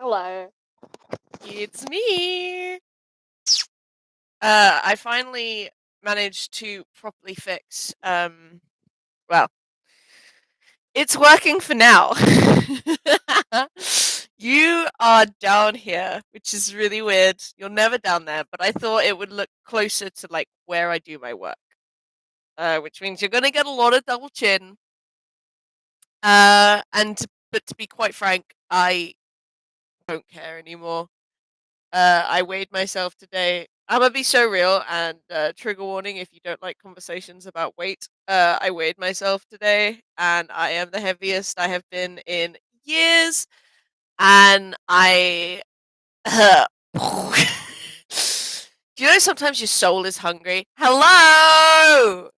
Hello. It's me. I finally managed to properly fix. Well, it's working for now. You are down here, which is really weird. You're never down there, but I thought it would look closer to like where I do my work. Which means you're gonna get a lot of double chin. But to be quite frank, I don't care anymore. I weighed myself today. I'm gonna be so real and trigger warning if you don't like conversations about weight. I weighed myself today and I am the heaviest I have been in years. And I. Do you know sometimes your soul is hungry? Hello!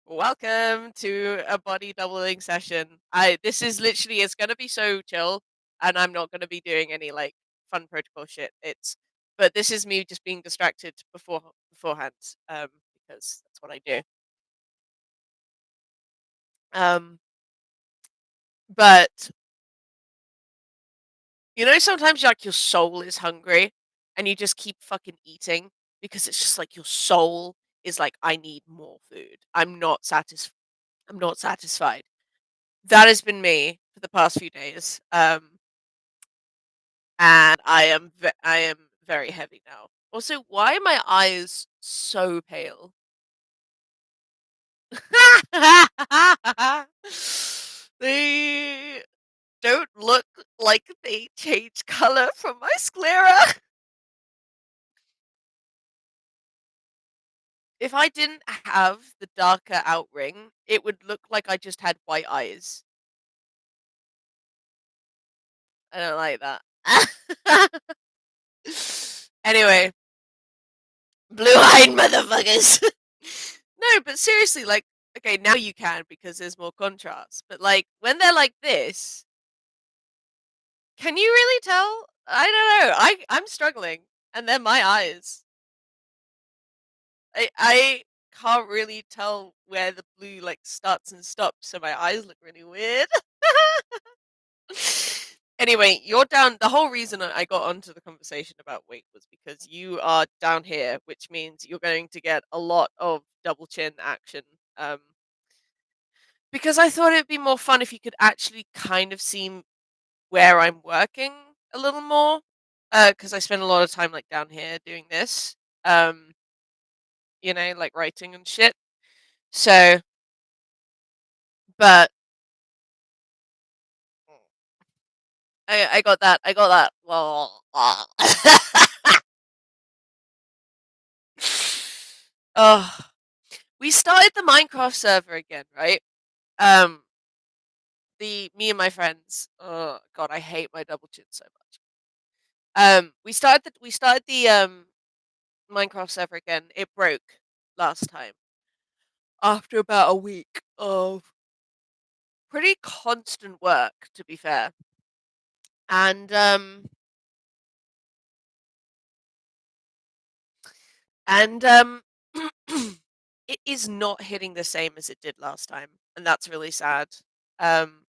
Welcome to a body doubling session. This is literally it's gonna be so chill and I'm not gonna be doing any like fun protocol shit. But this is me just being distracted beforehand, because that's what I do. Um but sometimes like your soul is hungry and you just keep fucking eating because it's just like your soul is like, I need more food. I'm not satisfied. That has been me for the past few days. And I am very heavy now. Also, why are my eyes so pale? They don't look like they change color from my sclera. If I didn't have the darker out ring, it would look like I just had white eyes. I don't like that. Anyway, blue-eyed motherfuckers. No, but seriously, like, okay, now you can because there's more contrast. But like when they're like this, can you really tell? I don't know. I'm struggling, and they're my eyes. I can't really tell where the blue like starts and stops, so my eyes look really weird. Anyway, you're down. The whole reason I got onto the conversation about weight was because you are down here, which means you're going to get a lot of double chin action. Um, because I thought it'd be more fun if you could actually kind of see where I'm working a little more. Because I spend a lot of time like down here doing this. Um, like writing and shit. So, but I got that. I got that. Well, oh, we started the Minecraft server again, right? Um, the me and my friends. Oh God, I hate my double chin so much. We started the Minecraft server again. It broke last time after about a week of pretty constant work, to be fair. And and it is not hitting the same as it did last time, and that's really sad. Um,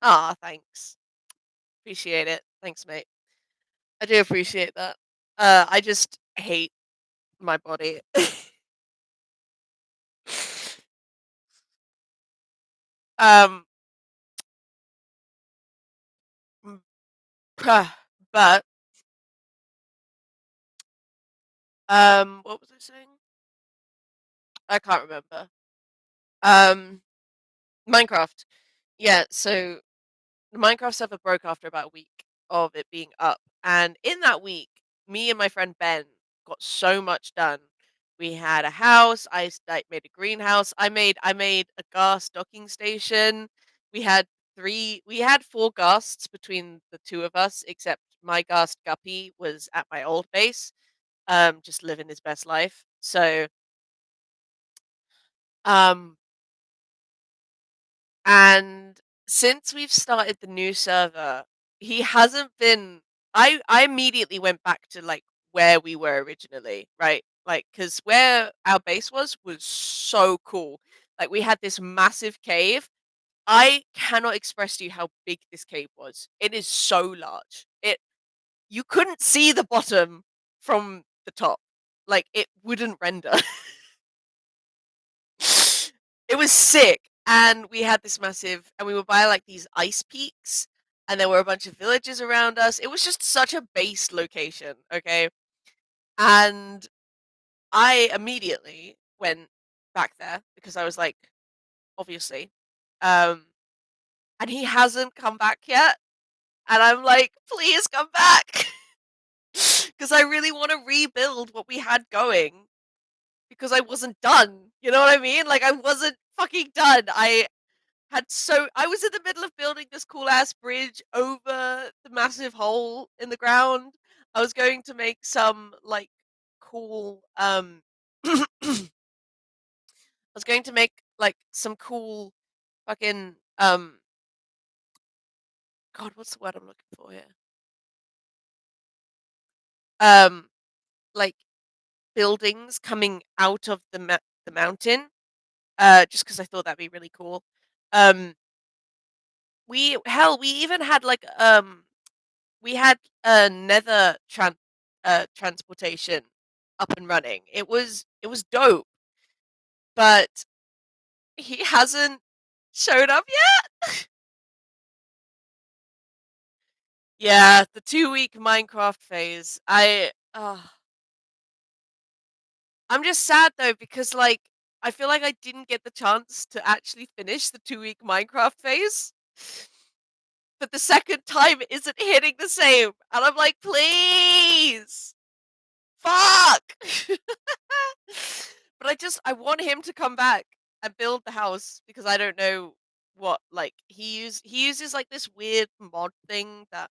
thanks. Appreciate it. Thanks, mate. I do appreciate that. I just hate my body. um, mm, but what was I saying? I can't remember. Um, Minecraft. Yeah, so the Minecraft server broke after about a week of it being up, and in that week, me and my friend Ben got so much done. We had a house. I made a greenhouse. I made a gas docking station. We had We had four ghasts between the two of us, except my ghast Guppy was at my old base, just living his best life. So, um, and since we've started the new server, he hasn't been I immediately went back to, like, where we were originally, right? Like, cause where our base was so cool. Like, we had this massive cave. I cannot express to you how big this cave was. It is so large. You couldn't see the bottom from the top. Like, it wouldn't render. It was sick, and we had this massive and we were by, like, these ice peaks, and there were a bunch of villages around us. It was just such a base location, okay? And I immediately went back there because I was like, obviously. Um, and he hasn't come back yet, and I'm like, "Please come back," because I really wanna rebuild what we had going because I wasn't done, you know what I mean? Like, I wasn't fucking done. I was in the middle of building this cool ass bridge over the massive hole in the ground. I was going to make some, like, cool, I was going to make, like, some cool fucking, God, what's the word I'm looking for here? Um, like, buildings coming out of the mountain, just because I thought that'd be really cool. Um, we even had, like, we had a nether transportation up and running. It was dope, but he hasn't showed up yet. Yeah, the 2-week Minecraft phase. I'm just sad though because, like, I feel like I didn't get the chance to actually finish the 2-week Minecraft phase. But the second time isn't hitting the same, and I'm like, "Please! Fuck!" But I want him to come back and build the house because I don't know what, like, he uses, like, this weird mod thing that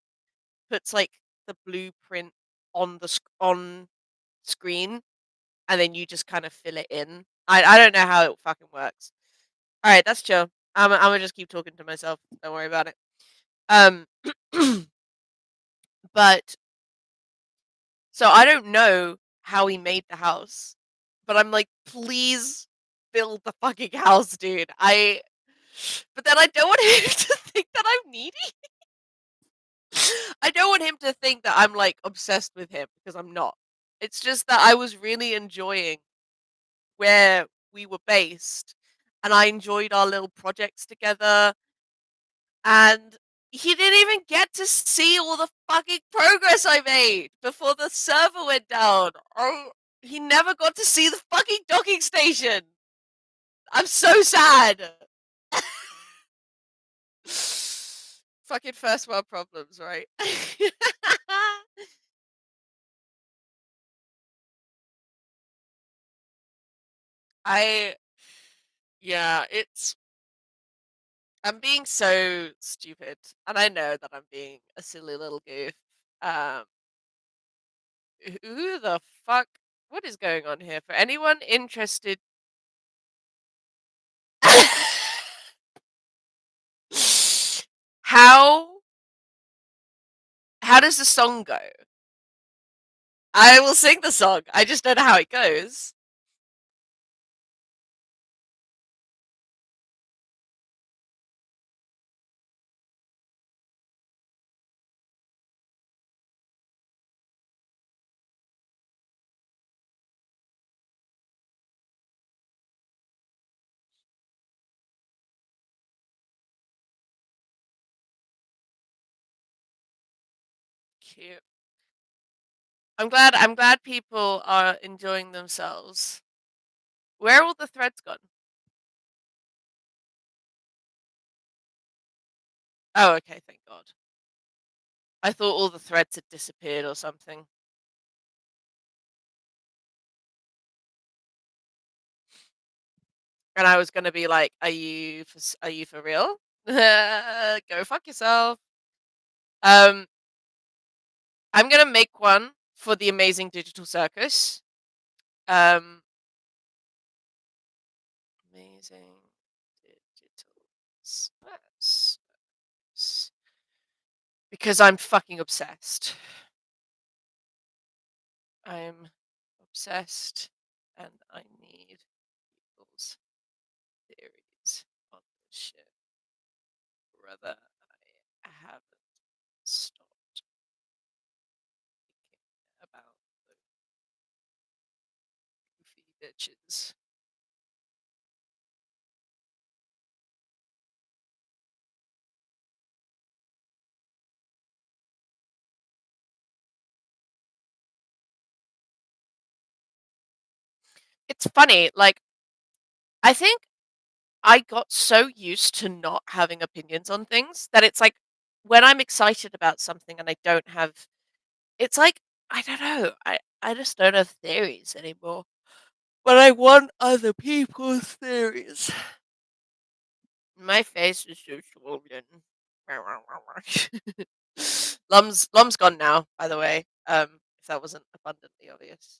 puts, like, the blueprint on screen, and then you just kinda fill it in. I don't know how it fucking works. Alright, that's chill. Imma just keep talking to myself, don't worry about it. Um, but so I don't know how he made the house, but I'm like, "Please build the fucking house, dude." I But then I don't want him to think that I'm needy. I don't want him to think that I'm, like, obsessed with him because I'm not. It's just that I was really enjoying where we were based, and I enjoyed our little projects together, and he didn't even get to see all the fucking progress I made before the server went down. Oh, he never got to see the fucking docking station. I'm so sad. Fucking first world problems, right? I Yeah, I'm being so stupid, and I know that I'm being a silly little goof. Um, who the fuck? What is going on here? For anyone interested, how how does the song go? I will sing the song. I just don't know how it goes. Cute. I'm glad people are enjoying themselves. Where are all the threads gone? Oh, okay, thank God. I thought all the threads had disappeared or something. And I was gonna be like, are you for real? Go fuck yourself." Um, I'm gonna make one for the Amazing Digital Circus. Um, Amazing Digital Circus. Because I'm fucking obsessed. I'm obsessed, and I need people's theories on this shit. other, I haven't stopped thinking about the goofy bitches. It's funny, like, I think I got so used to not having opinions on things that it's like when I'm excited about something and I don't have it's like I don't know, I just don't have theories anymore. But I want other people's theories. My face is so swollen. Lum's gone now, by the way. If that wasn't abundantly obvious.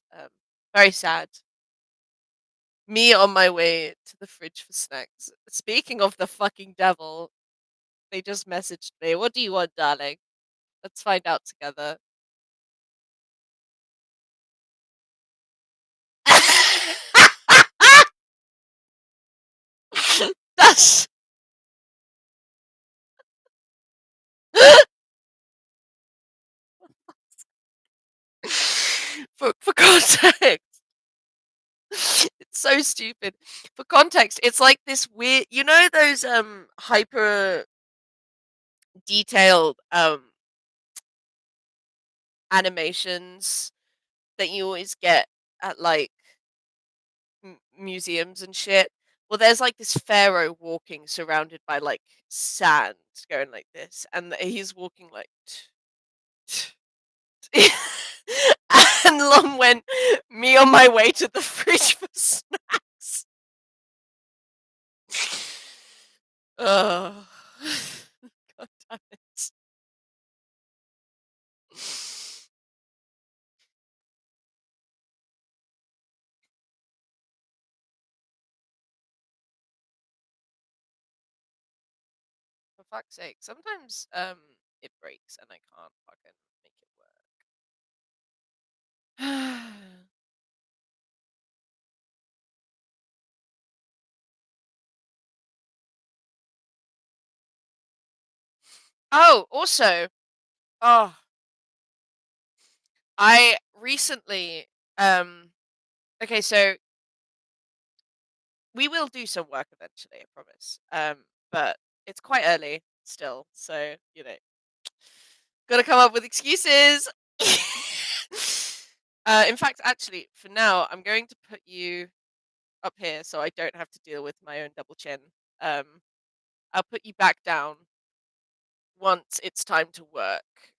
Very sad. Me on my way to the fridge for snacks. Speaking of the fucking devil, they just messaged me. What do you want, darling? Let's find out together. That's for context. It's so stupid. For context, it's like this weird you know those hyper detailed animations that you always get at like museums and shit? Well, there's like this pharaoh walking surrounded by like sand going like this and he's walking like and Lum went me on my way to the fridge for snacks. Oh, God damn it. For fuck's sake, sometimes it breaks and I can't fucking make it work. Oh, also, oh, I recently okay, so we will do some work eventually, I promise. But it's quite early still, so gotta come up with excuses. In fact, actually, for now, I'm going to put you up here so I don't have to deal with my own double chin. Um, I'll put you back down once it's time to work.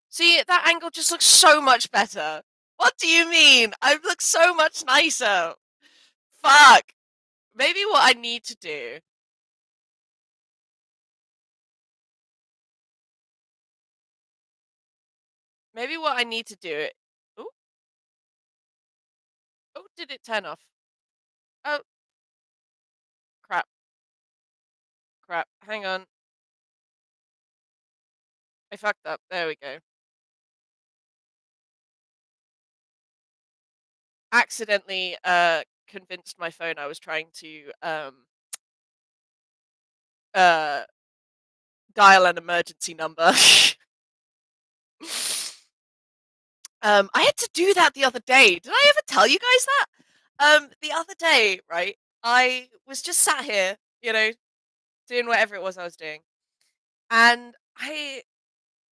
See, that angle just looks so much better. What do you mean? I look so much nicer. Fuck. Maybe what I need to do. Maybe what I need to do. Oh, oh, did it turn off? Oh, crap, crap. Hang on. I fucked up. There we go. Accidentally convinced my phone I was trying to uh dial an emergency number. I had to do that the other day. Did I ever tell you guys that? The other day, right? I was just sat here, doing whatever it was I was doing, and I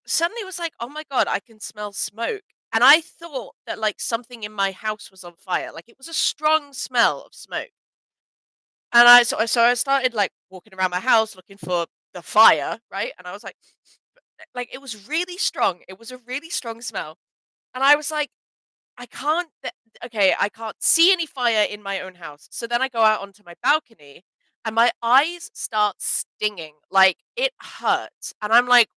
suddenly was like, "Oh my god, I can smell smoke." And I thought that like something in my house was on fire. Like it was a strong smell of smoke. And I started like walking around my house looking for the fire, right? And I was like it was really strong. It was a really strong smell. And I was like, I can't okay, I can't see any fire in my own house. So then I go out onto my balcony and my eyes start stinging. Like it hurts. And I'm like,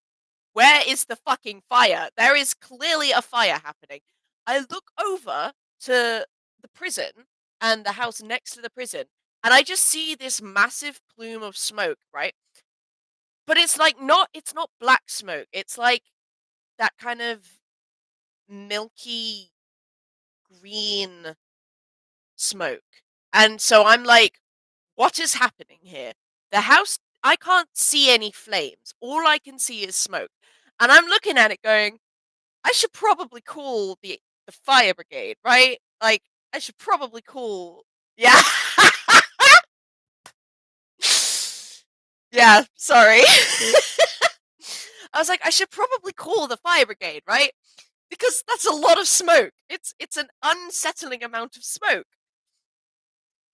where is the fucking fire? There is clearly a fire happening. I look over to the prison and the house next to the prison, and I just see this massive plume of smoke, right? But it's like it's not black smoke. It's like that kind of milky green smoke. And so I'm like, what is happening here? The house, I can't see any flames. All I can see is smoke. And I'm looking at it going, I should probably call the fire brigade, right? Like, I should probably call. Yeah. Yeah, sorry. I was like, I should probably call the fire brigade, right? Because that's a lot of smoke. It's an unsettling amount of smoke.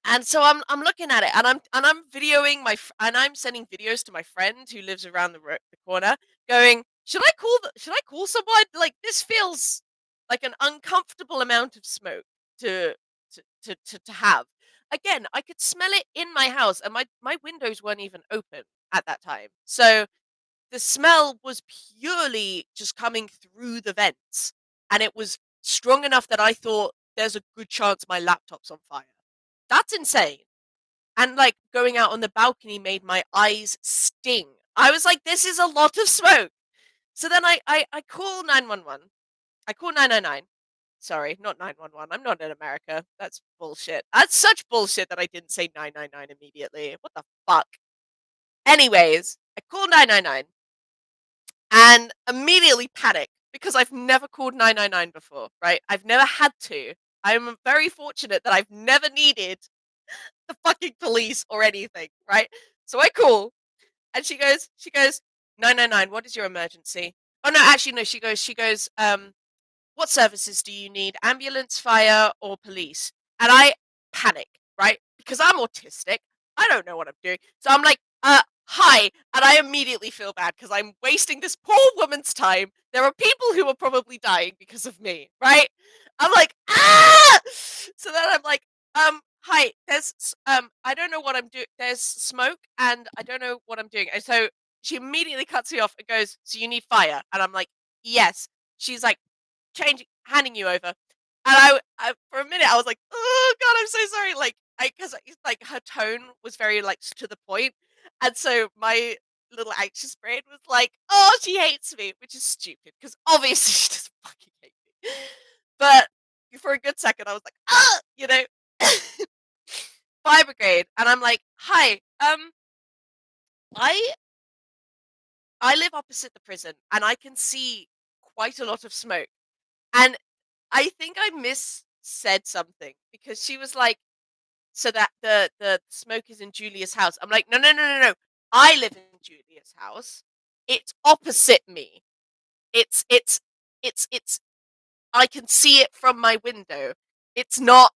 And so I'm looking at it, and I'm videoing and I'm sending videos to my friend who lives around the corner, going, should I call someone? Like, this feels like an uncomfortable amount of smoke to to have. Again, I could smell it in my house, and my windows weren't even open at that time. So the smell was purely just coming through the vents, and it was strong enough that I thought there's a good chance my laptop's on fire. That's insane. And like going out on the balcony made my eyes sting. I was like, this is a lot of smoke. So then I call 911. I call 999. Sorry, not 911. I'm not in America. That's bullshit. That's such bullshit that I didn't say 999 immediately. What the fuck? Anyways, I call 999 and immediately panic because I've never called 999 before, right? I've never had to. I'm very fortunate that I've never needed the fucking police or anything, right? So I call and she goes, 999, what is your emergency? Oh no, actually no, she goes, what services do you need? Ambulance, fire, or police? And I panic, right? Because I'm autistic. I don't know what I'm doing. So I'm like, hi. And I immediately feel bad because I'm wasting this poor woman's time. There are people who are probably dying because of me, right? I'm like, ah! So then I'm like, hi, I don't know what I'm doing. There's smoke and I don't know what I'm doing. And so she immediately cuts me off and goes, so you need fire? And I'm like, yes. She's like, handing you over. And I for a minute I was like, oh god, I'm so sorry. Like, because like her tone was very like to the point, and so my little anxious brain was like, oh, she hates me, which is stupid because obviously she doesn't fucking hate me. But for a good second, I was like, ah, fire brigade, and I'm like, hi, I I live opposite the prison, and I can see quite a lot of smoke, and I think I said something because she was like, "So that the smoke is in Julia's house." I'm like, "No, no, no, no, no. I live in Julia's house. It's opposite me. It's it's I can see it from my window. It's not."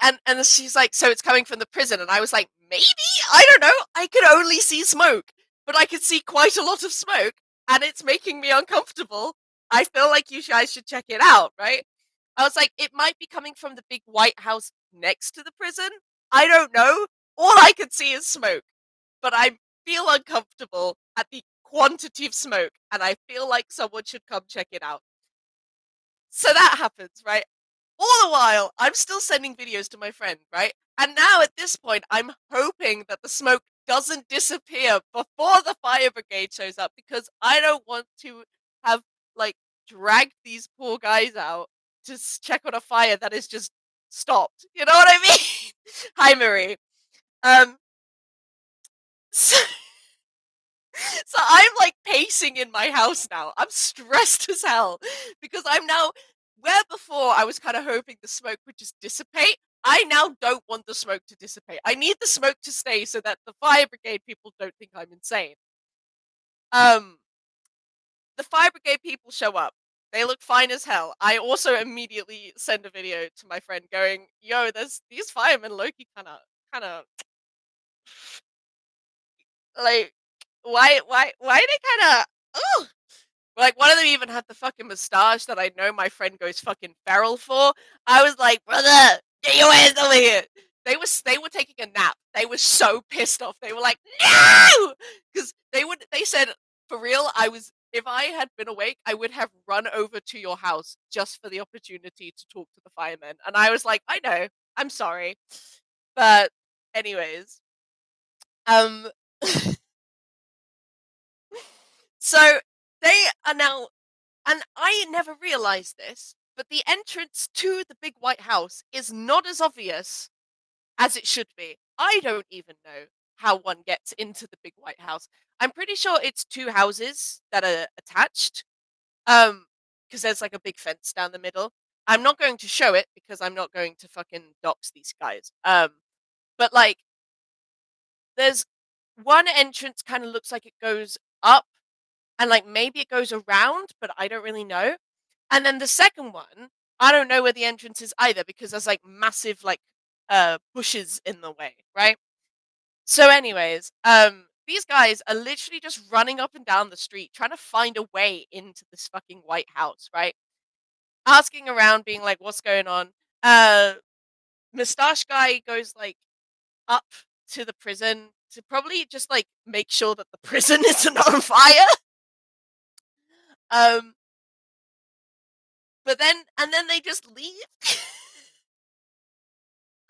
And she's like, "So it's coming from the prison." And I was like, "Maybe, I don't know. I could only see smoke, but I could see quite a lot of smoke, and it's making me uncomfortable. I feel like you guys should check it out, right?" I was like, "It might be coming from the big white house next to the prison. I don't know. All I can see is smoke, but I feel uncomfortable at the quantity of smoke, and I feel like someone should come check it out." So that happens, right? All the while, I'm still sending videos to my friend, right? And now at this point, I'm hoping that the smoke doesn't disappear before the fire brigade shows up because I don't want to have like dragged these poor guys out to check on a fire that is just stopped. You know what I mean? Hi, Marie. Um, so, so I'm like pacing in my house now. I'm stressed as hell because I'm now where before I was kind of hoping the smoke would just dissipate. I now don't want the smoke to dissipate. I need the smoke to stay so that the fire brigade people don't think I'm insane. Um, the fire brigade people show up. They look fine as hell. I also immediately send a video to my friend going, "Yo, there's these firemen Loki kind of like why they kind of oh." Like, one of them even had the fucking moustache that I know my friend goes fucking feral for. I was like, "Brother, get your hands over here." They were taking a nap. They were so pissed off. They were like, "No!" Because they said, for real, if I had been awake, I would have run over to your house just for the opportunity to talk to the firemen. And I was like, "I know. I'm sorry." But anyways, um so they are now. And I never realized this, but the entrance to the big white house is not as obvious as it should be. I don't even know how one gets into the big White House. I'm pretty sure it's 2 houses that are attached, because there's, like, a big fence down the middle. I'm not going to show it because I'm not going to fucking dox these guys, but, like, there's one entrance kinda looks like it goes up and, like, maybe it goes around, but I don't really know. And then the second one, I don't know where the entrance is either because there's, like, massive, like, bushes in the way, right? So anyways, these guys are literally just running up and down the street trying to find a way into this fucking White House, right? Asking around, being like, "What's going on?" Uh, Mustache guy goes, like, up to the prison to probably just, like, make sure that the prison isn't on fire. Um, but then they just leave.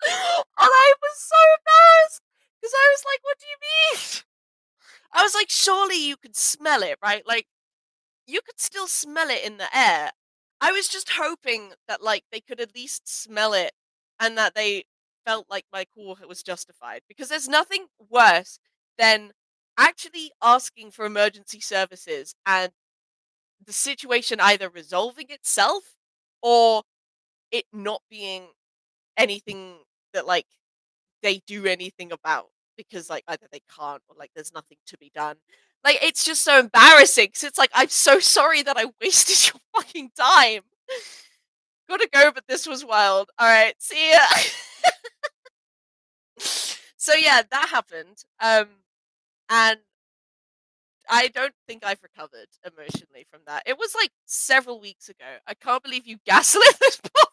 And I was so embarrassed because I was like, "What do you mean?" I was like, "Surely you could smell it, right? Like, you could still smell it in the air." I was just hoping that, like, they could at least smell it and that they felt like my call was justified because there's nothing worse than actually asking for emergency services and the situation either resolving itself or it not being anything that, like, they do anything about because, like, either they can't or, like, there's nothing to be done. Like, it's just so embarrassing 'cause it's like, "I'm so sorry that I wasted your fucking time. Gotta go, but this was wild. Alright, see ya." So, yeah, that happened, and I don't think I've recovered emotionally from that. It was, like, several weeks ago. I can't believe you gaslit this poor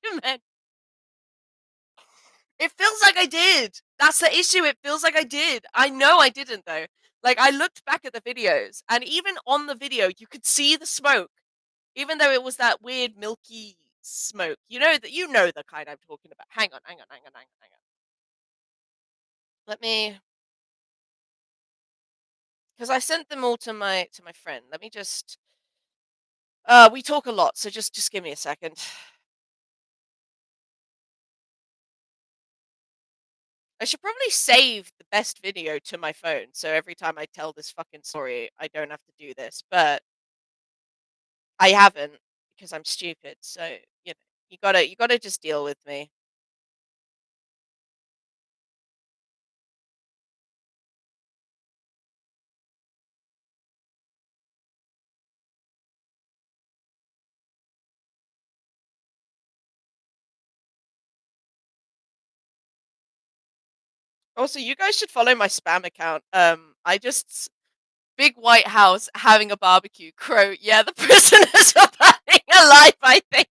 fireman. It feels like I did. That's the issue, it feels like I did. I know I didn't though. Like, I looked back at the videos, and even on the video, you could see the smoke, even though it was that weird milky smoke. You know the kind I'm talking about. Hang on. Let me, because I sent them all to my friend. Let me just we talk a lot, so just give me a second. I should probably save the best video to my phone, so every time I tell this fucking story, I don't have to do this, but I haven't because I'm stupid. So, you know, you gotta just deal with me. Also, you guys should follow my spam account. Big White House having a barbecue. Crow. Yeah, the prisoners are burning alive, I think.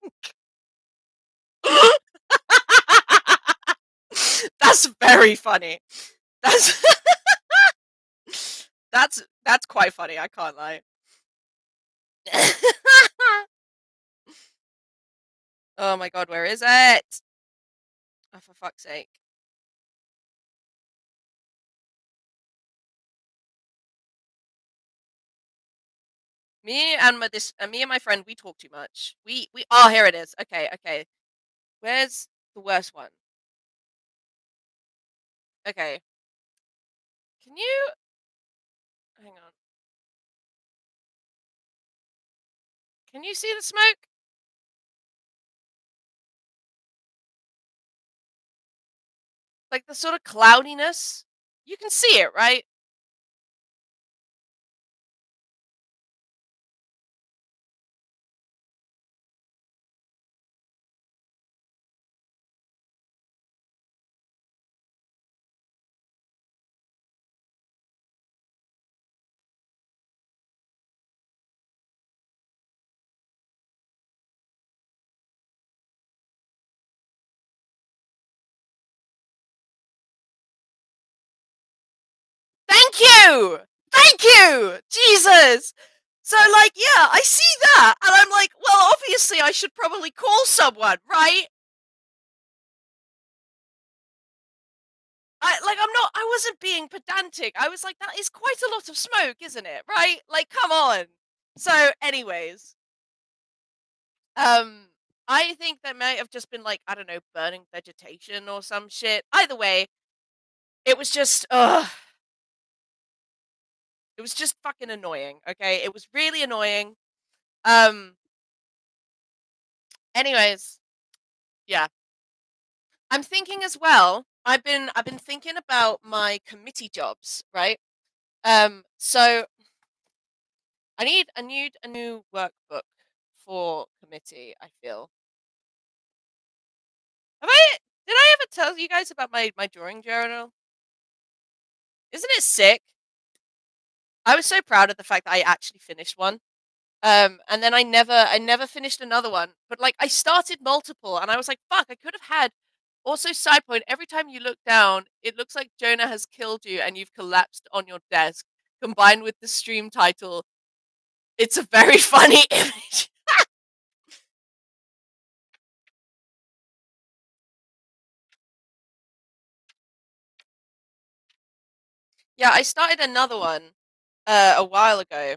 That's very funny. That's that's quite funny, I can't lie. Oh my god, where is it? Oh, for fuck's sake. Me and my friend, we talk too much. We oh, here it is. Okay. Where's the worst one? Okay. Can you hang on. Can you see the smoke? Like the sort of cloudiness? You can see it, right? Thank you! Thank you! Jesus! So, like, yeah, I see that, and I'm like, well, obviously I should probably call someone, right? I wasn't being pedantic. I was like, that is quite a lot of smoke, isn't it? Right? Like, come on. So, anyways, um, I think that might have just been, like, I don't know, burning vegetation or some shit. Either way, it was just, ugh. It was just fucking annoying, okay? It was really annoying. Um, anyways, yeah. I'm thinking as well, I've been thinking about my committee jobs, right? So I need a new workbook for committee, I feel. Did I ever tell you guys about my drawing journal? Isn't it sick? I was so proud of the fact that I actually finished one. And then I never finished another one. But like I started multiple and I was like, fuck, I could have had also side point, every time you look down, it looks like Jonah has killed you and you've collapsed on your desk, combined with the stream title. It's a very funny image. Yeah, I started another one a while ago,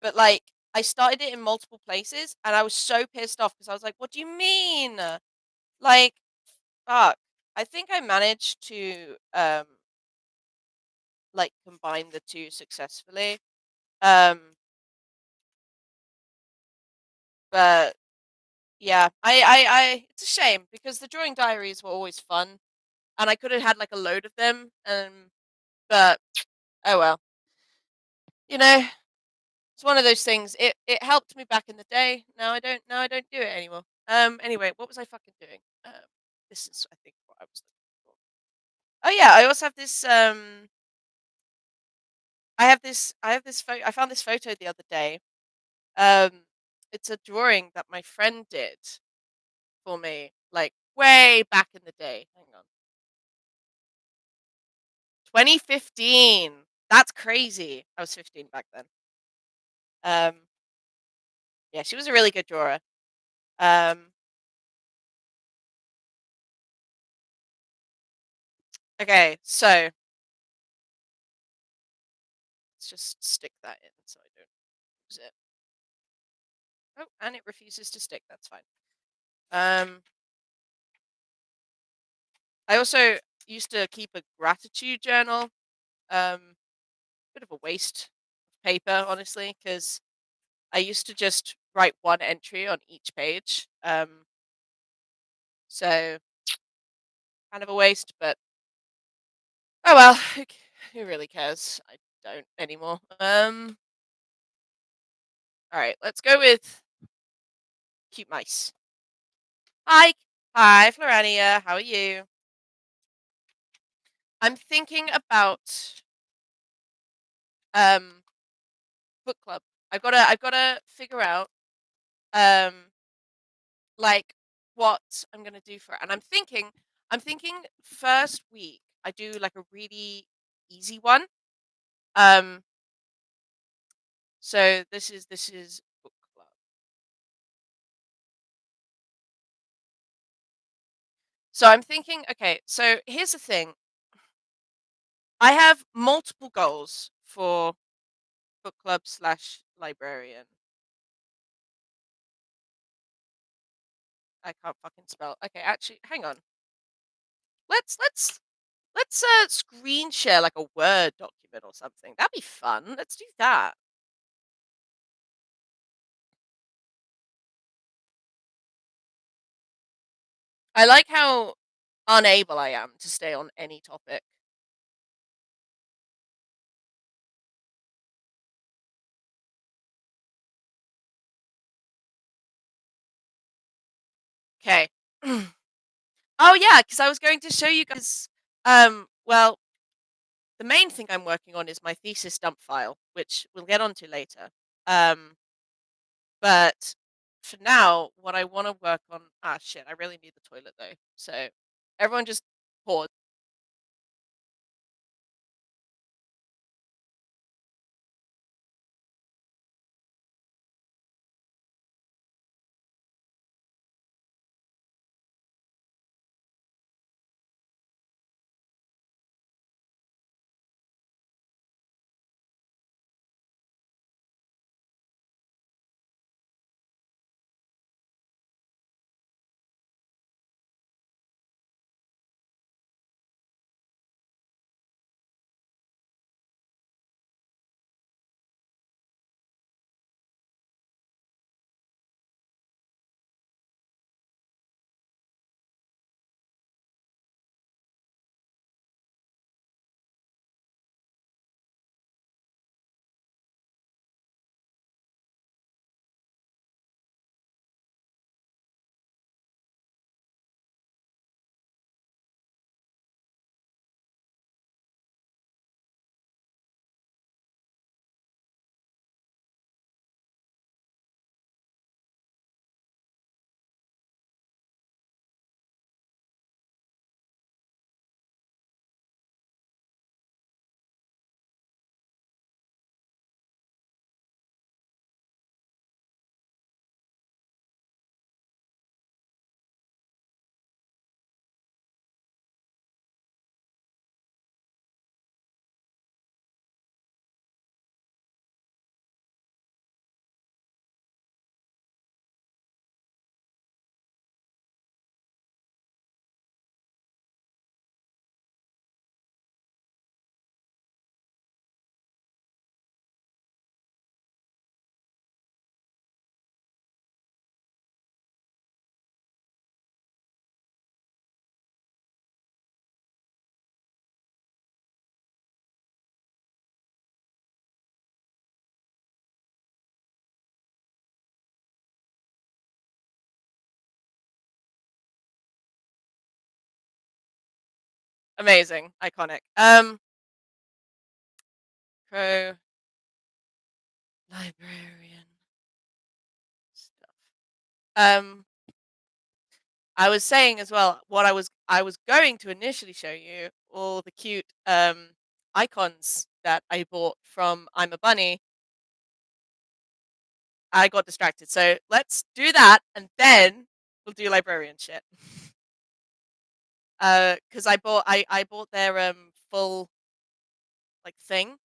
but like I started it in multiple places and I was so pissed off because I was like, what do you mean? Like, fuck. I think I managed to like combine the two successfully. Um but yeah, I it's a shame because the drawing diaries were always fun and I could have had like a load of them. But oh well. You know, it's one of those things. It helped me back in the day. Now I don't do it anymore. Anyway, what was I fucking doing? This is I think what I was looking for. Oh yeah, I also have this I have this photo I found this photo the other day. Um it's a drawing that my friend did for me like way back in the day. Hang on. 2015. That's crazy. I was 15 back then. Um yeah, she was a really good drawer. Um okay, so let's just stick that in so I don't lose it. Oh, and it refuses to stick. That's fine. Um I also used to keep a gratitude journal. Bit of a waste of paper, honestly, because I used to just write one entry on each page. So kind of a waste, but oh well, who really cares? I don't anymore. All right, let's go with cute mice. Hi, hi, Florania. How are you? I'm thinking about um book club. I've gotta figure out um like what I'm gonna do for it. And I'm thinking first week I do like a really easy one. Um so this is book club. So I'm thinking, okay, so here's the thing. I have multiple goals for book club slash librarian. I can't fucking spell. Okay, actually, hang on. Let's screen share like a Word document or something. That'd be fun. Let's do that. I like how unable I am to stay on any topic. Okay. Oh yeah, because I was going to show you guys. Well, the main thing I'm working on is my thesis dump file, which we'll get onto later. Um, but for now, what I want to work on. Ah, shit! I really need the toilet though. So everyone just pause. Amazing, iconic. Pro librarian stuff. Um, I was saying as well, what I was going to initially show you all the cute icons that I bought from I'm a Bunny. I got distracted, so let's do that, and then we'll do librarian shit. Because I bought their full like thing.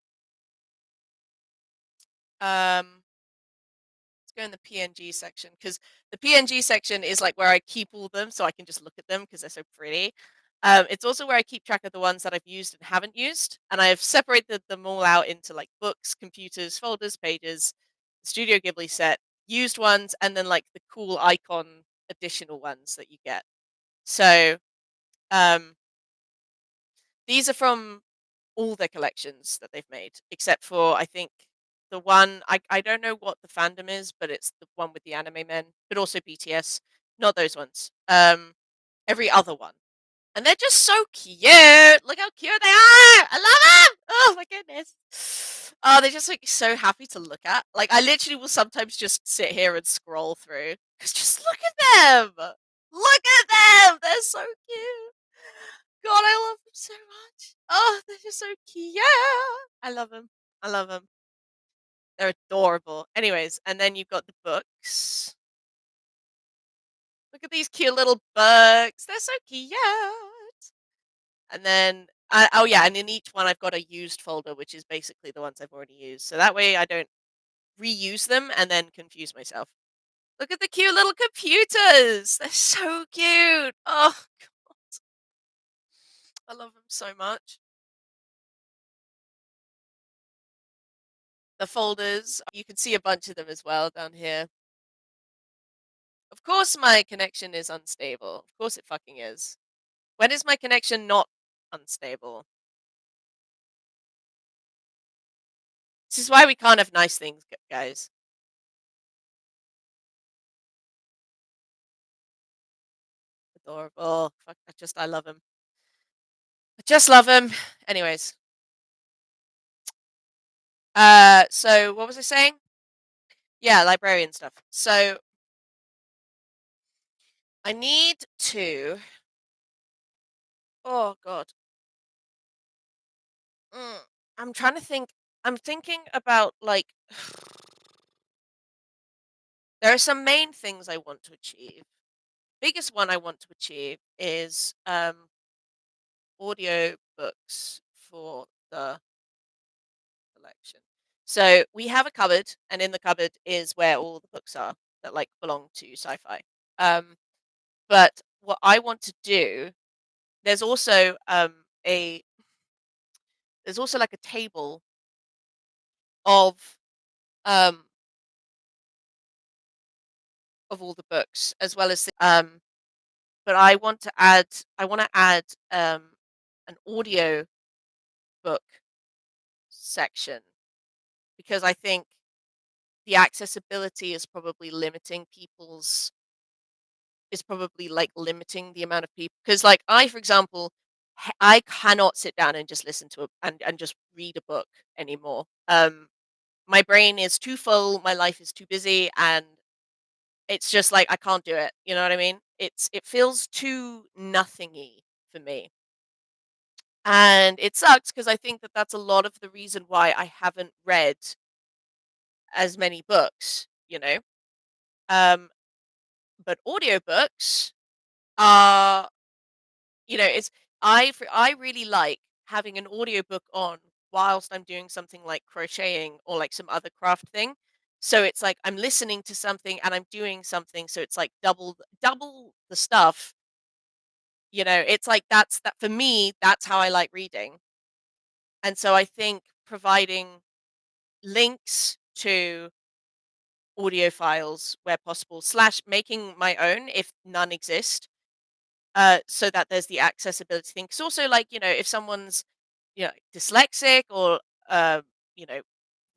Um, let's go in the PNG section because the PNG section is like where I keep all them, so I can just look at them because they're so pretty. It's also where I keep track of the ones that I've used and haven't used, and I have separated them all out into like books, computers, folders, pages, Studio Ghibli set, used ones, and then like the cool icon additional ones that you get. So um, these are from all their collections that they've made, except for I think the one I don't know what the fandom is, but it's the one with the anime men, but also BTS. Not those ones. Every other one. And they're just so cute. Look how cute they are. I love them. Oh my goodness. Oh, they're just like so happy to look at. Like I literally will sometimes just sit here and scroll through because just look at them. Look at them. They're so cute. God, I love them so much. Oh, they're just so cute. I love them. I love them. They're adorable. Anyways, and then you've got the books. Look at these cute little books. They're so cute. And then, oh yeah, and in each one I've got a used folder, which is basically the ones I've already used. So that way I don't reuse them and then confuse myself. Look at the cute little computers. They're so cute. Oh, I love them so much. The folders, you can see a bunch of them as well down here. Of course my connection is unstable. Of course it fucking is. When is my connection not unstable? This is why we can't have nice things, guys. Adorable. Fuck, I love him. I just love him. Anyways. So what was I saying? Yeah, librarian stuff. So I need to. Oh God. Mm, I'm trying to think. I'm thinking about like. There are some main things I want to achieve. Biggest one I want to achieve is audio books for the collection. So we have a cupboard, and in the cupboard is where all the books are that like belong to sci-fi. Um, but what I want to do, there's also a there's also like a table um of all the books as well as but I want to add an audio book section because I think the accessibility is probably limiting people's is probably like limiting the amount of people because like I for example I cannot sit down and just listen to and just read a book anymore. My brain is too full, my life is too busy, and it's just like I can't do it. You know what I mean? It feels too nothingy for me. And it sucks because I think that that's a lot of the reason why I haven't read as many books, you know. Um but audiobooks are, it's I really like having an audiobook on whilst I'm doing something like crocheting or like some other craft thing. So it's like I'm listening to something and I'm doing something, so it's like double the stuff. It's like that for me, that's how I like reading. And so I think providing links to audio files where possible, slash making my own if none exist, so that there's the accessibility thing. Because also, like, if someone's, dyslexic or, uh, you know,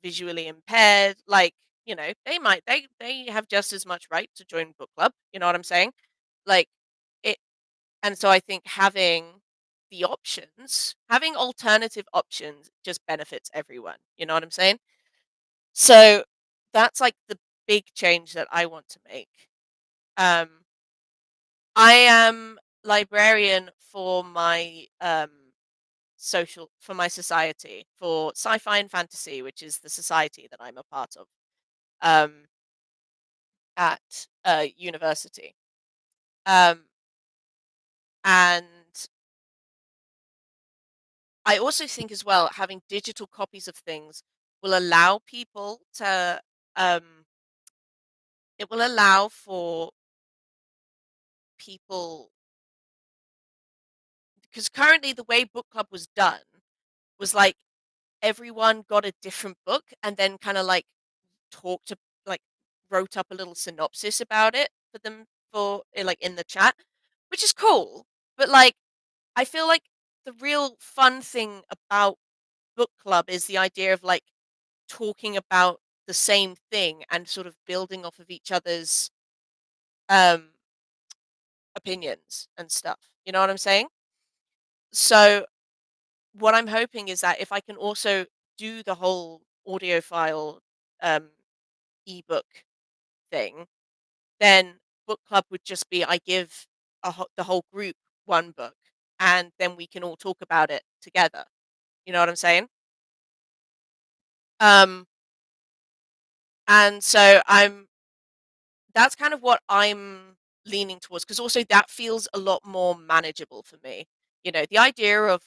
visually impaired, like, they have just as much right to join book club. You know what I'm saying? Like it, and so I think having the options, having alternative options just benefits everyone. You know what I'm saying? So that's like the big change that I want to make. Um, I am librarian for my for my society for sci-fi and fantasy, which is the society that I'm a part of um, at university. Um, and I also think as well having digital copies of things will allow people to um, it will allow for people because currently the way book club was done was like everyone got a different book and then kind of like talked to like wrote up a little synopsis about it for them for like in the chat, which is cool. But like I feel like the real fun thing about book club is the idea of like talking about the same thing and sort of building off of each other's um opinions and stuff. You know what I'm saying? So what I'm hoping is that if I can also do the whole audiophile um ebook thing, then book club would just be I give the whole group one book and then we can all talk about it together. You know what I'm saying? Um and so I'm that's kind of what I'm leaning towards because also that feels a lot more manageable for me. You know, the idea of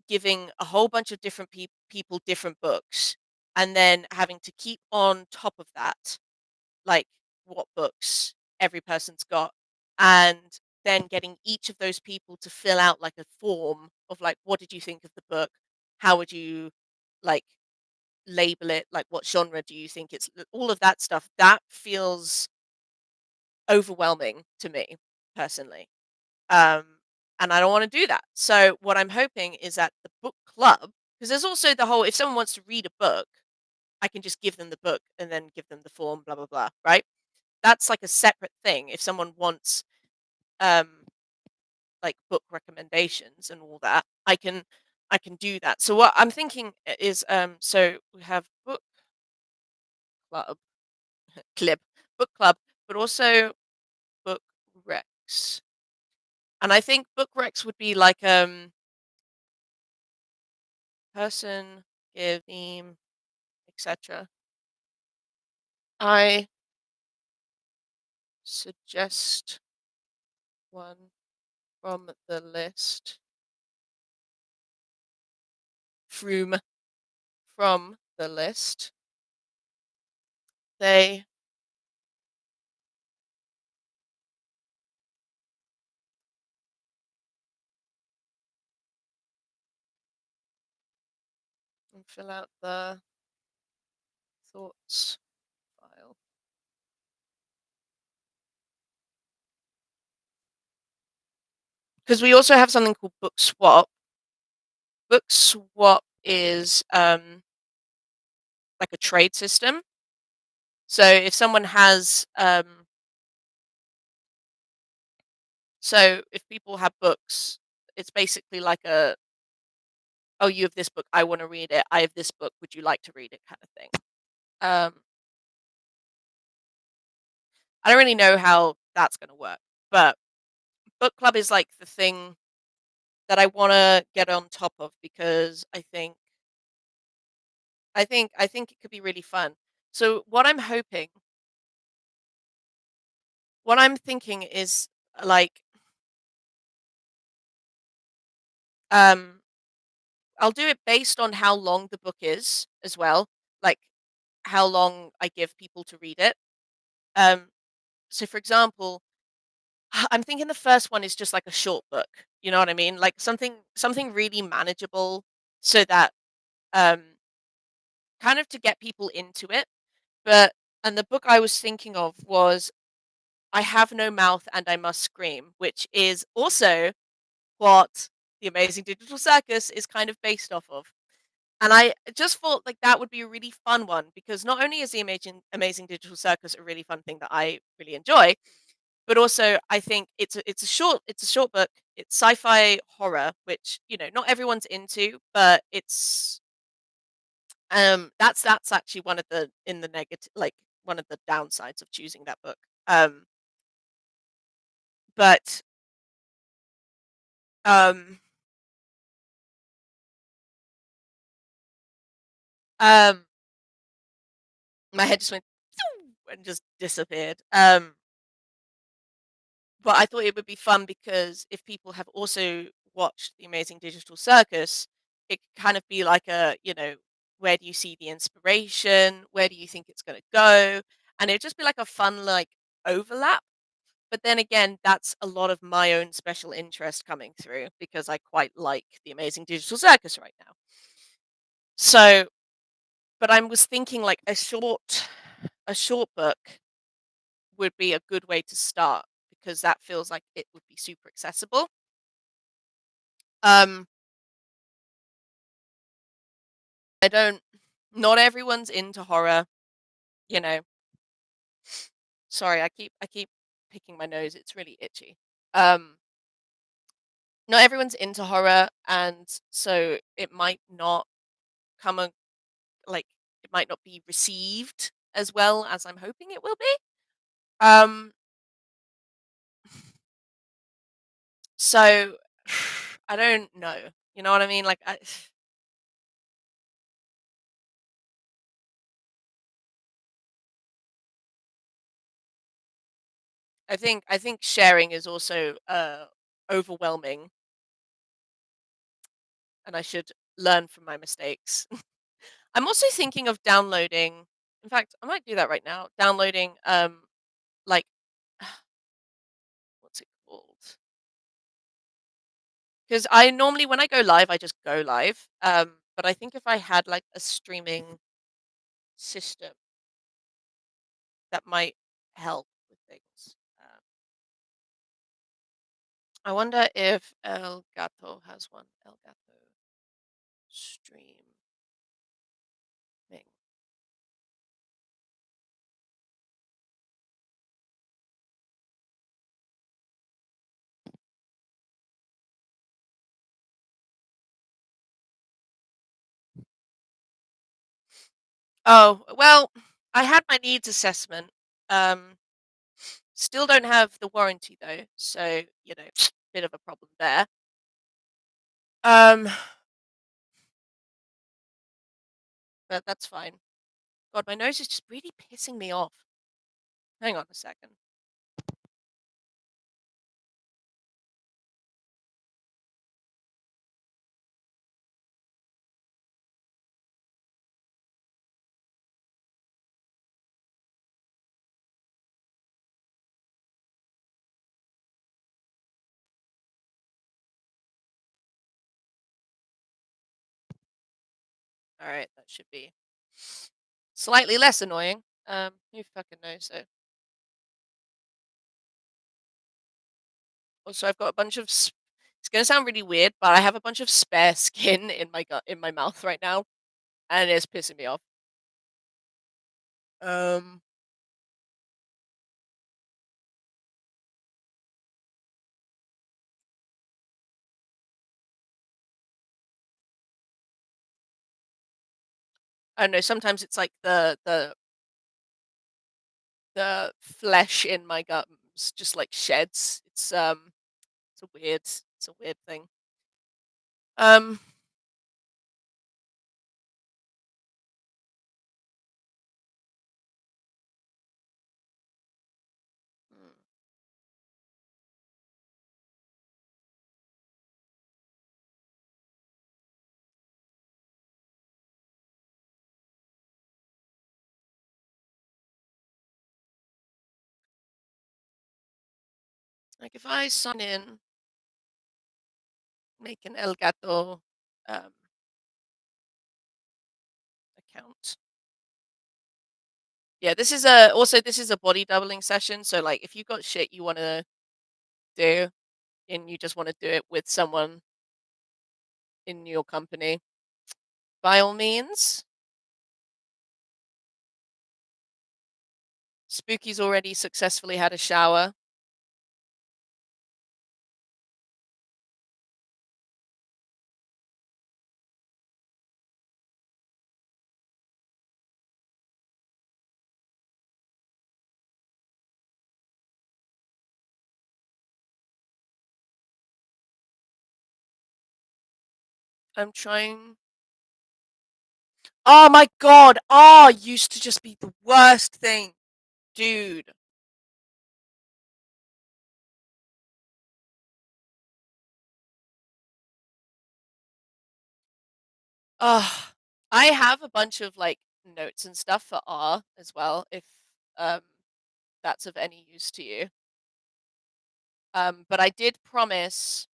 giving a whole bunch of different people different books and then having to keep on top of that like what books every person's got and then getting each of those people to fill out like a form of like what did you think of the book, how would you like label it, like what genre do you think it's, all of that stuff that feels overwhelming to me personally. um and I don't want to do that, so what I'm hoping is that the book club, because there's also the whole if someone wants to read a book I can just give them the book and then give them the form, blah blah blah, right? That's like a separate thing. If someone wants um like book recommendations and all that, I can do that. So what I'm thinking is so we have book club clip, book club, but also book recs. And I think book recs would be like person, give, theme, etc. I suggest one from the list. From from the list. They and fill out the thoughts file. Because we also have something called Book Swap. Book Swap is like a trade system. So if someone has so if people have books, it's basically like a oh you have this book, I want to read it. I have this book, would you like to read it kind of thing. Um I don't really know how that's going to work, but book club is like the thing that I want to get on top of because I think it could be really fun. So what I'm thinking is like um I'll do it based on how long the book is as well, like how long I give people to read it. Um so for example, I'm thinking the first one is just like a short book. You know what I mean? Like something really manageable so that um kind of to get people into it. But and the book I was thinking of was I Have No Mouth and I Must Scream, which is also what The Amazing Digital Circus is kind of based off of. And I just thought like that would be a really fun one because not only is the Amazing Digital Circus a really fun thing that I really enjoy, But also, I think it's a short book. It's sci-fi horror, which, not everyone's into, but that's actually one of the in the negative, like, one of the downsides of choosing that book. But, um um, my head just went and just disappeared. But I thought it would be fun because if people have also watched The Amazing Digital Circus, it could kind of be like where do you see the inspiration? Where do you think it's going to go? And it'd just be like a fun, like, overlap. But then again, that's a lot of my own special interest coming through because I quite like The Amazing Digital Circus right now. So, but I was thinking like a short book would be a good way to start because that feels like it would be super accessible. Um, I don't not everyone's into horror, you know. Sorry, I keep picking my nose. It's really itchy. Um, not everyone's into horror, and so it might not come a like it might not be received as well as I'm hoping it will be. Um, so I don't know. You know what I mean? Like I think sharing is also overwhelming, and I should learn from my mistakes. I'm also thinking of downloading. In fact, I might do that right now. Downloading like what's it called? Because I normally when I go live, I just go live. But I think if I had like a streaming system, that might help with things. I wonder if El Gato has one. El Gato streaming. Oh, well, I had my needs assessment. Um, Still don't have the warranty though, so, bit of a problem there. Um, but that's fine. God, my nose is just really pissing me off. Hang on a second. All right, that should be slightly less annoying. Who fucking knows though. Also, I've got a bunch of. It's gonna sound really weird, but I have a bunch of spare skin in my gut in my mouth right now, and it's pissing me off. Um, I don't know. Sometimes it's like the flesh in my gums just like sheds. It's a weird thing. Um, mm, like if I sign in, make an El Gato um account. Yeah, this is a body doubling session. So like if you've got shit you want to do and you just want to do it with someone in your company, by all means. Spooky's already successfully had a shower. I'm trying. Oh my god! R used to just be the worst thing, dude. Ugh. I have a bunch of like notes and stuff for R as well, if um that's of any use to you. But I did promise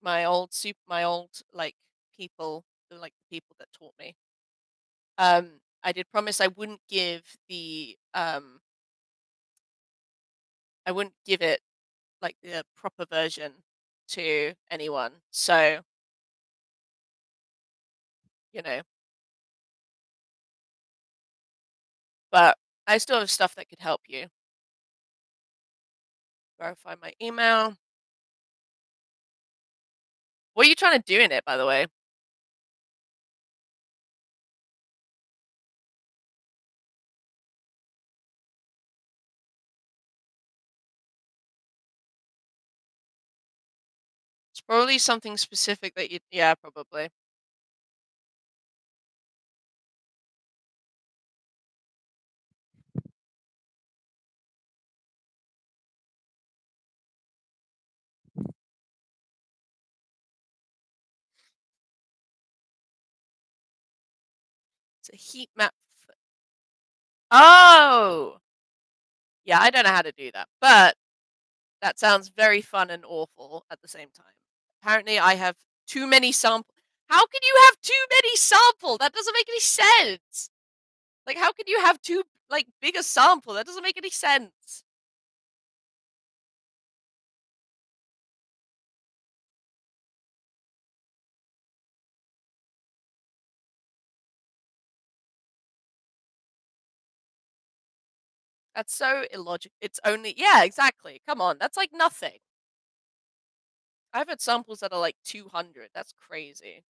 my old like people, like the people that taught me. I did promise I wouldn't give it like the proper version to anyone. So, you know, but I still have stuff that could help you. Verify my email. What are you trying to do in it, by the way? It's probably something specific that you, yeah, probably. It's a heat map. Oh, yeah, I don't know how to do that, but that sounds very fun and awful at the same time. Apparently, I have too many sample. How can you have too many sample? That doesn't make any sense. Like, how can you have too like big a sample? That doesn't make any sense. That's so illogical. It's only, yeah, exactly. Come on, that's like nothing. I've had samples that are like 200. That's crazy.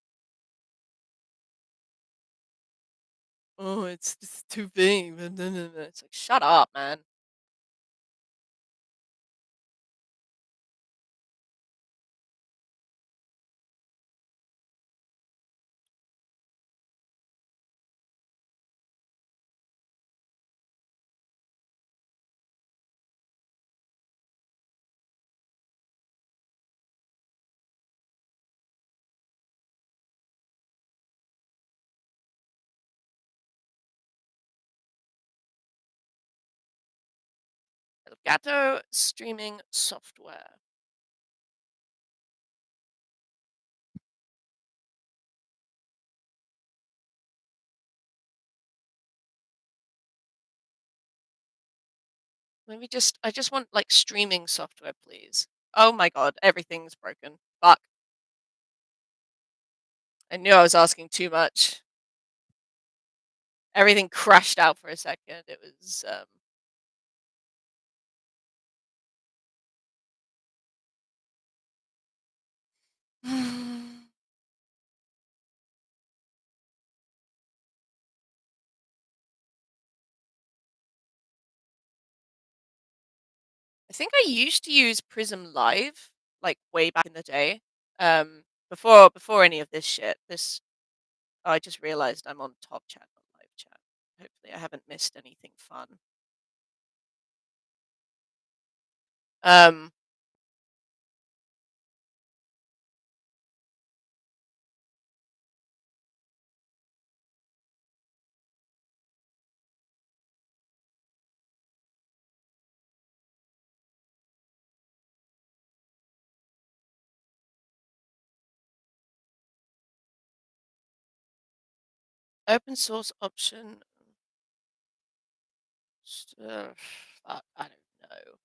Oh, it's too big. It's like, shut up, man. Elgato streaming software. I just want like streaming software, please. Oh my god, everything's broken. Fuck. I knew I was asking too much. Everything crashed out for a second. It was I think I used to use Prism Live like way back in the day. Before any of this shit. Oh, I just realized I'm on top chat, not live chat. Hopefully I haven't missed anything fun. Um Open source option. Fuck, I don't know.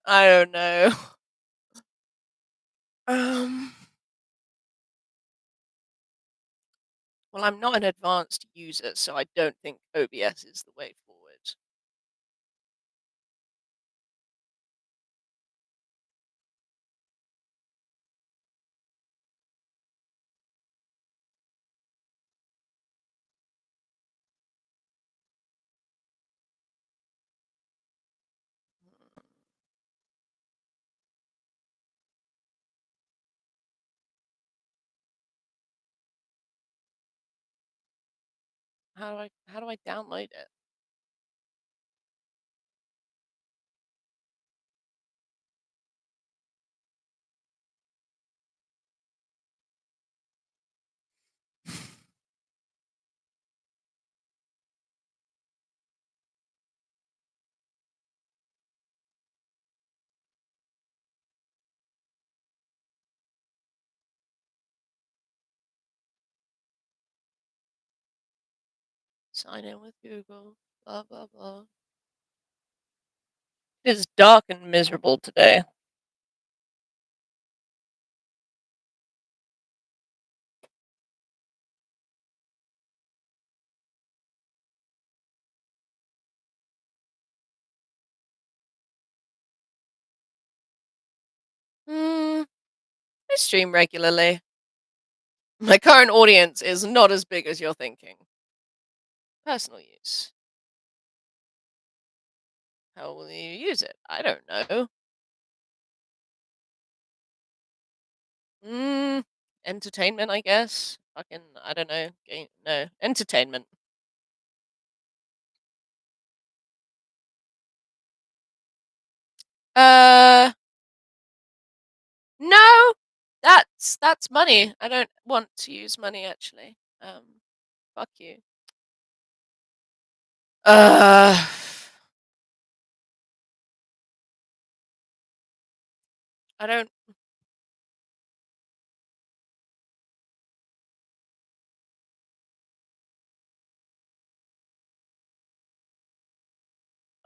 I don't know. Um, well, I'm not an advanced user, so I don't think OBS is the way forward. How do I download it? Sign in with Google. Blah blah blah. It is dark and miserable today. Hmm. I stream regularly. My current audience is not as big as you're thinking. Personal use. How will you use it? I don't know. Mm, entertainment, I guess. Fucking, I don't know. No, entertainment. Uh, no, that's money. I don't want to use money actually. Fuck you. Uh, I don't.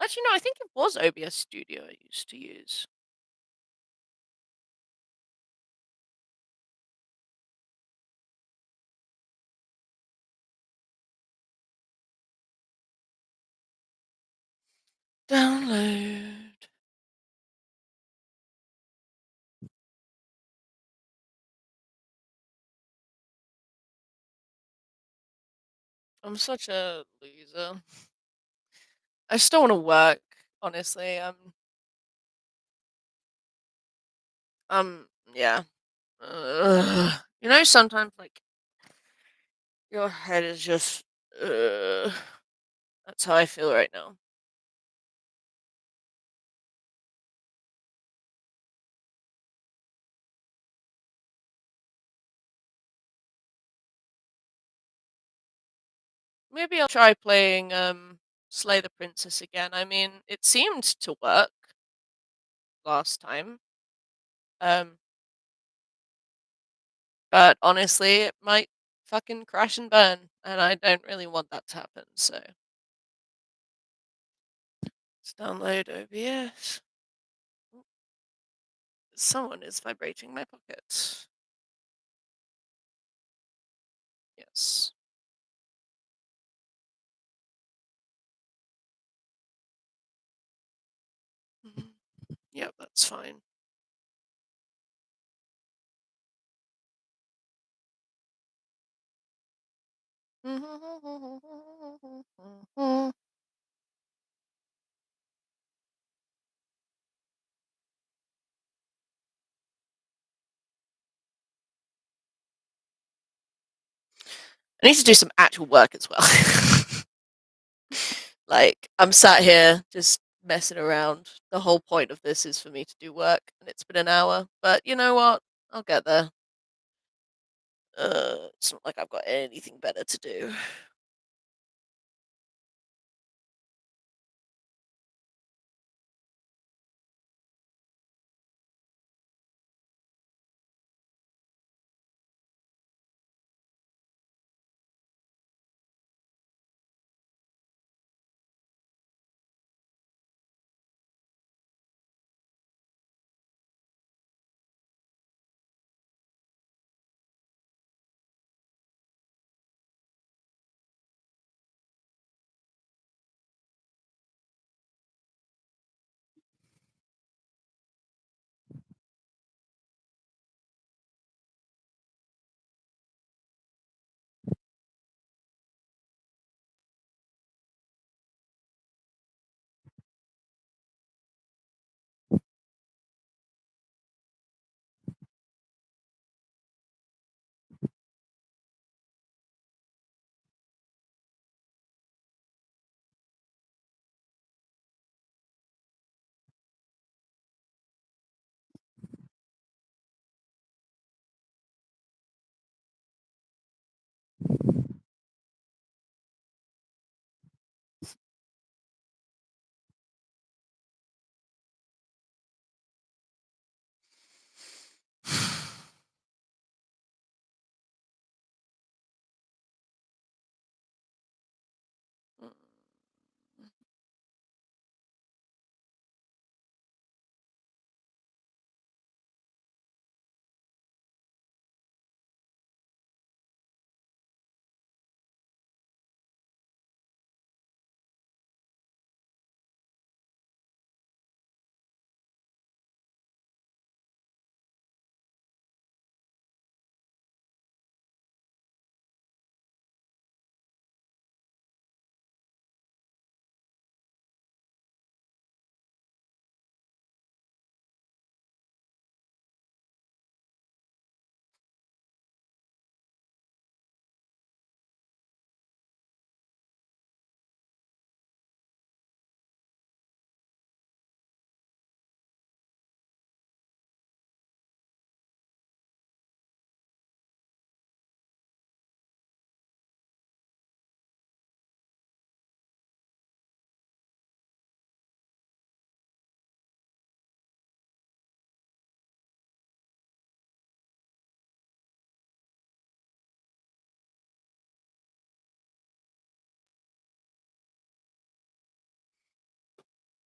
Actually, no. I think it was OBS Studio I used to use. Download. I'm such a loser. I still want to work. Honestly, yeah. Sometimes like your head is just. That's how I feel right now. Maybe I'll try playing Slay the Princess again. I mean, it seemed to work last time. Um, but honestly, it might fucking crash and burn, and I don't really want that to happen. So let's download OBS. Someone is vibrating my pocket. Yes. Mhm. Yeah, that's fine. I need to do some actual work as well. Like, I'm sat here just messing around. The whole point of this is for me to do work, and it's been an hour. But you know what? I'll get there. It's not like I've got anything better to do.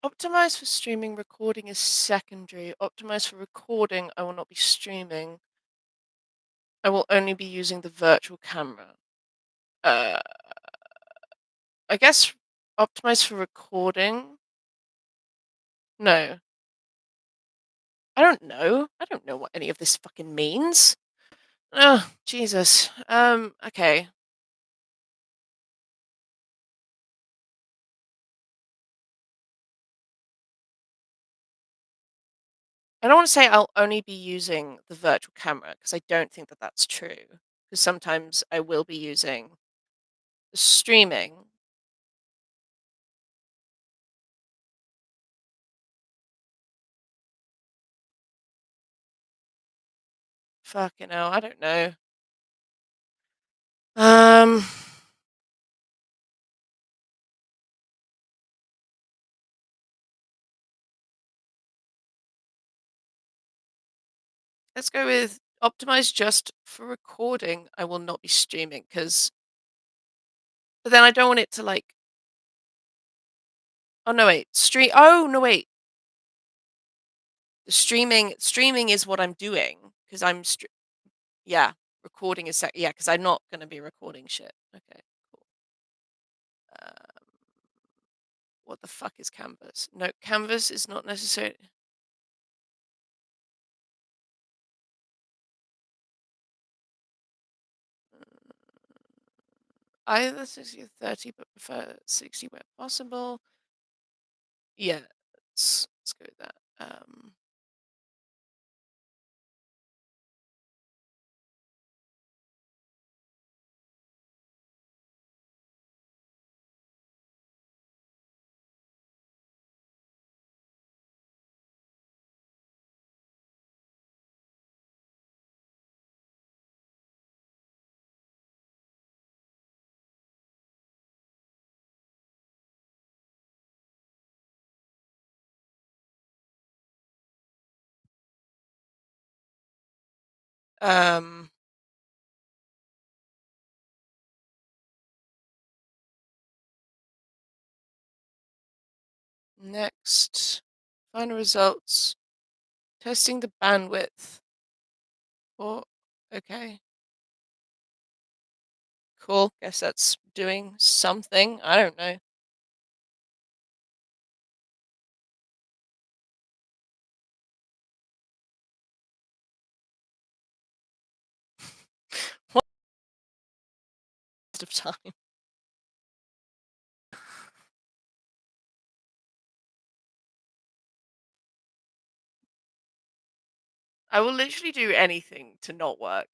Optimize for streaming, recording is secondary. Optimize for recording, I will not be streaming. I will only be using the virtual camera. Uh, I guess optimize for recording? No. I don't know. I don't know what any of this fucking means. Oh, Jesus. Okay. I don't want to say I'll only be using the virtual camera because I don't think that that's true. Because sometimes I will be using the streaming. Fucking hell, I don't know. Um, let's go with optimize just for recording. I will not be streaming because, but then I don't want it to like. Oh no, wait, stream. Oh no, wait. The streaming is what I'm doing because yeah, recording is yeah, because I'm not gonna be recording shit. Okay, cool. Um, what the fuck is Canvas? No, Canvas is not necessary. Either 60 or 30, but prefer 60 where possible. Yeah, let's go with that. Um, next, final results. Testing the bandwidth. Oh, okay. Cool. Guess that's doing something. I don't know. What of time? I will literally do anything to not work,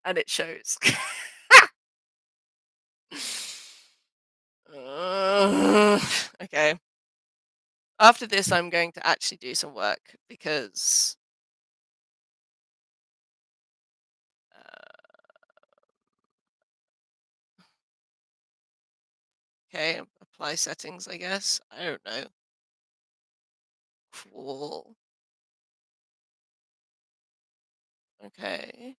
and it shows. Ugh, okay. After this, I'm going to actually do some work because. Uh, okay, apply settings, I guess. I don't know. Cool. Okay.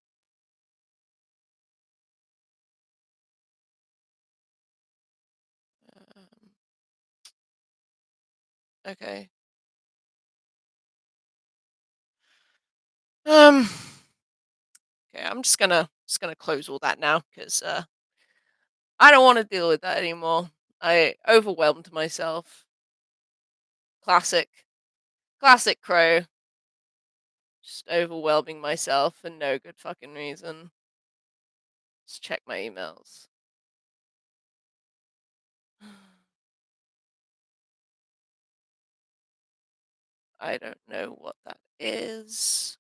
Um, okay. Um. Okay, I'm just gonna close all that now because I don't want to deal with that anymore. I overwhelmed myself. Classic, classic Crow. Just overwhelming myself for no good fucking reason. Let's check my emails. I don't know what that is,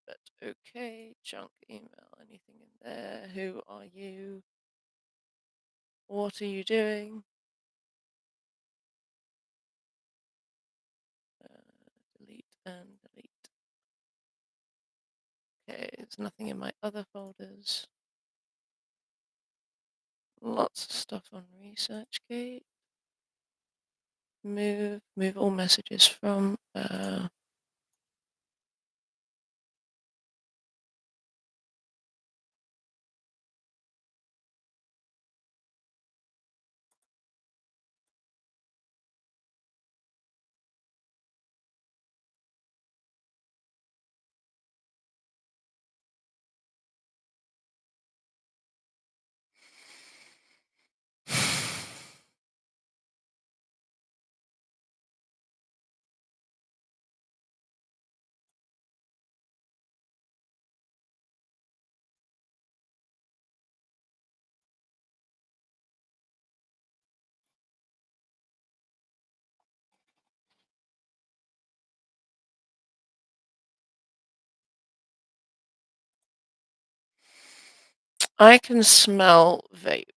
but okay. Junk email. Anything in there? Who are you? What are you doing? Delete and delete. Okay, there's nothing in my other folders. Lots of stuff on ResearchGate. Move all messages from I can smell vape.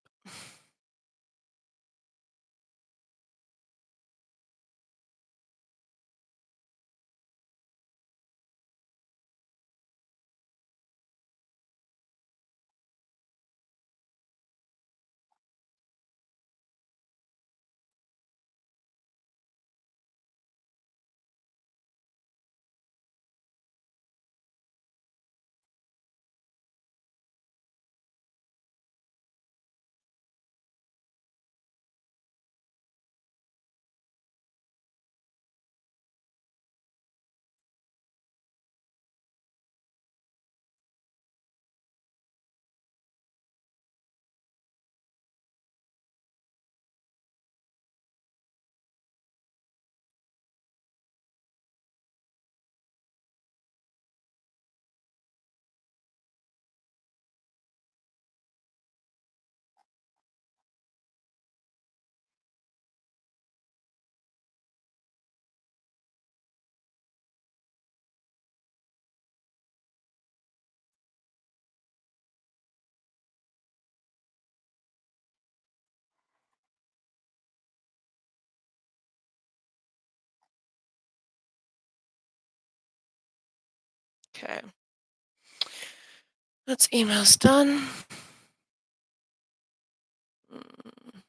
Okay. That's emails done. Mm,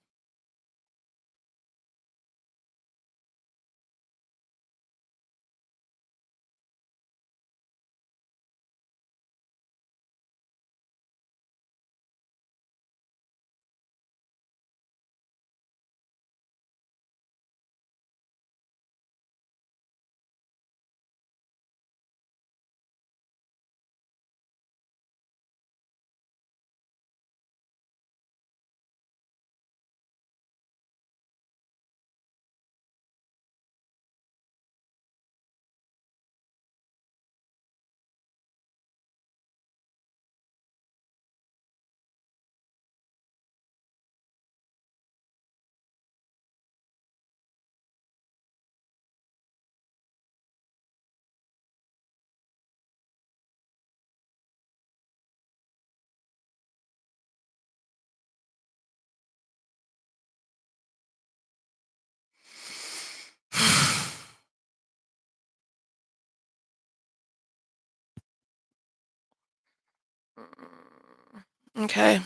Okay.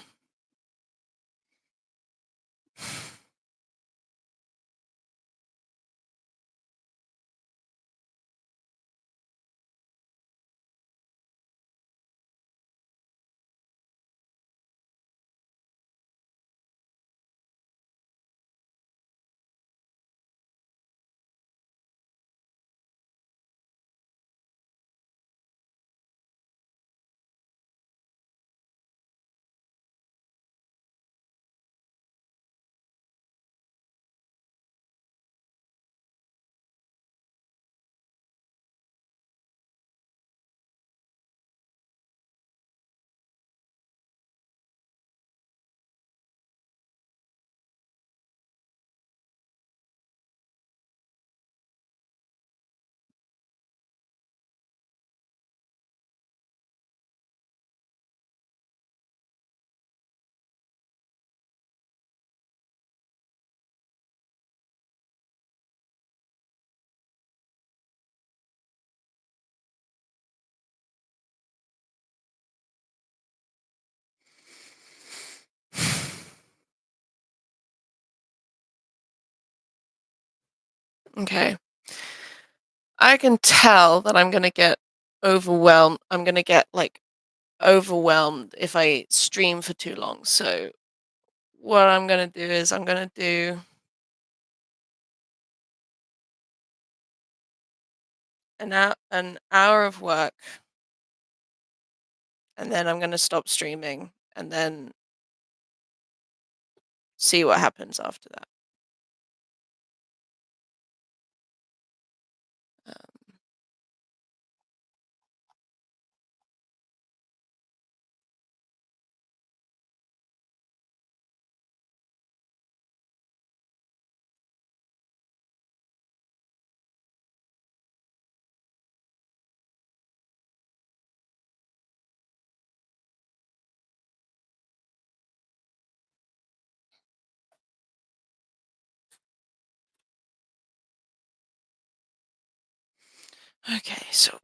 Okay. I can tell that I'm gonna get overwhelmed. I'm gonna get like overwhelmed if I stream for too long. So what I'm gonna do is I'm gonna do an hour of work, and then I'm gonna stop streaming, and then see what happens after that. Um, Okay, so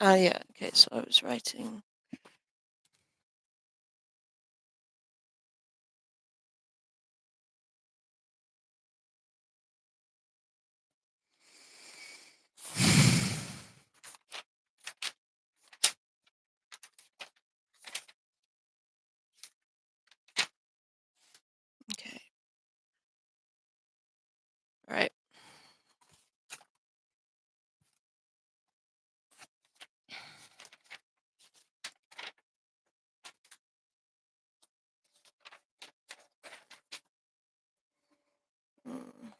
yeah, okay, so I was writing. Okay, all right. Mm.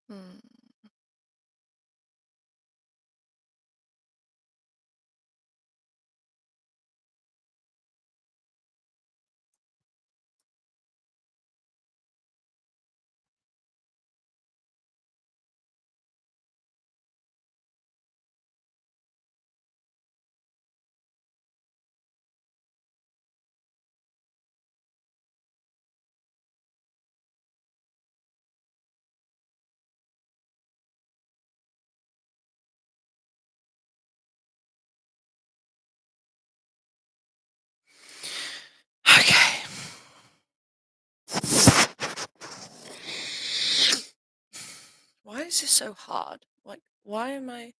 Mm. Okay. Why is this so hard? Like, why am I?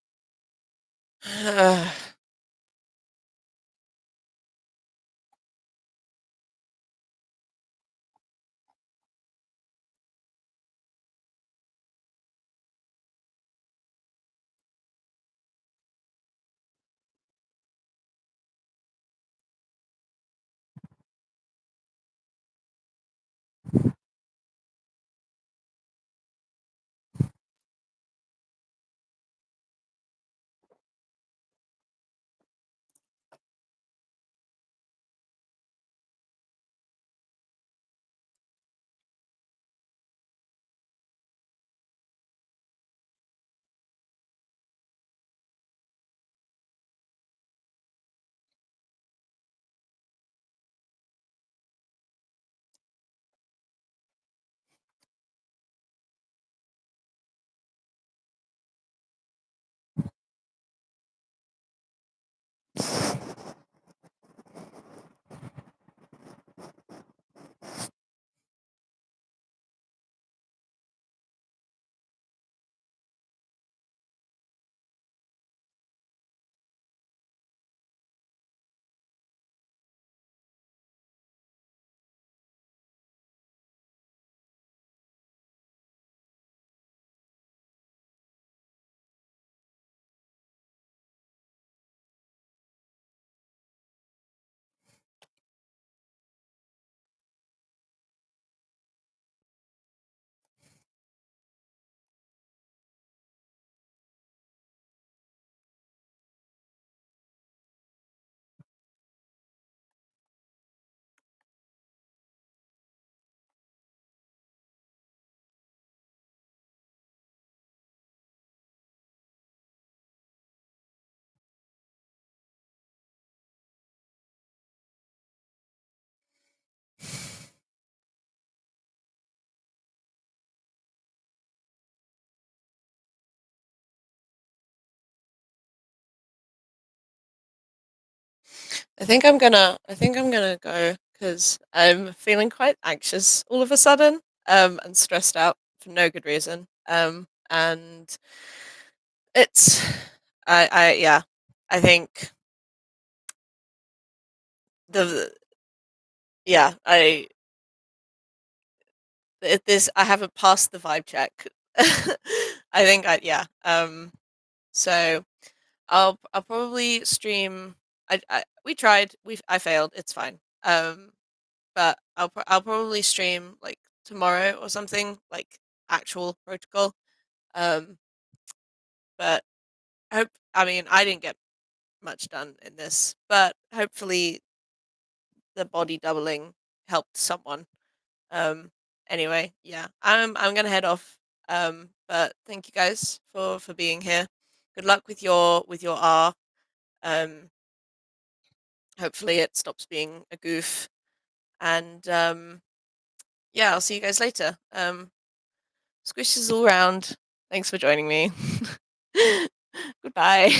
I think I'm gonna go because I'm feeling quite anxious all of a sudden, and stressed out for no good reason. And it's I yeah, I think the yeah, I haven't passed the vibe check. I think I yeah. So I'll probably stream. I we tried. I failed. It's fine. But I'll probably stream like tomorrow or something like actual protocol. Um, but I mean I didn't get much done in this, but hopefully the body doubling helped someone. Um, anyway, yeah, I'm gonna head off. But thank you guys for being here. Good luck with your R. Um, hopefully it stops being a goof. And yeah, I'll see you guys later. Squishes all round. Thanks for joining me. Goodbye.